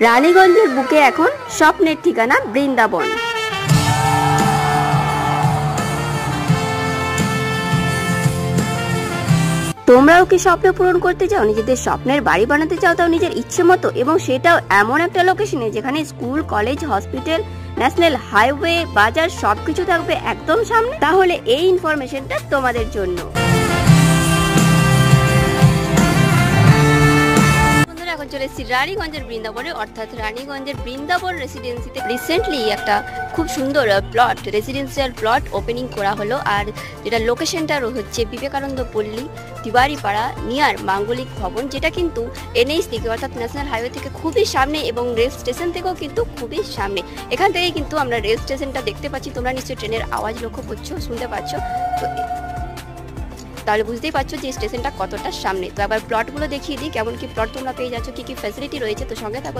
রানীগঞ্জের বুকে এখন স্বপ্নের ঠিকানা বৃন্দাবন। তোমরাও কি স্বপ্ন পূরণ করতে চাও, নিজেদের স্বপ্নের বাড়ি বানাতে চাও, তাও নিজের ইচ্ছে মতো, এবং সেটাও এমন একটা লোকেশনে যেখানে school, college, hospital, national highway, বাজার সবকিছু থাকবে একদম সামনে? তাহলে এই ইনফরমেশনটা তোমাদের জন্য। এখন চলে এসেছি রানীগঞ্জের বৃন্দাবনে, অর্থাৎ রানীগঞ্জের বৃন্দাবন রেসিডেন্সিতে রিসেন্টলি একটা খুব সুন্দর প্লট, রেসিডেন্সিয়াল প্লট ওপেনিং করা হলো। আর যেটা লোকেশনটা হচ্ছে বিবেকানন্দ পল্লী, তিওয়ারিপাড়া, নিয়ার মাঙ্গলিক ভবন, যেটা কিন্তু এনএইচ থেকে অর্থাৎ ন্যাশনাল হাইওয়ে থেকে খুবই সামনে এবং রেল স্টেশন থেকেও কিন্তু খুবই সামনে। এখান থেকে কিন্তু আমরা রেল স্টেশনটা দেখতে পাচ্ছি। তোমরা নিশ্চয়ই ট্রেনের আওয়াজ লক্ষ্য করছো, শুনতে পাচ্ছ, তো তাহলে বুঝতেই পারছো যে স্টেশনটা কতটা সামনে। তো আবার প্লটগুলো দেখিয়ে দিই কেমন কি প্লট তোমরা পেয়ে যাচ্ছ, কি কি ফ্যাসিলিটি রয়েছে। তো সঙ্গে থাকো।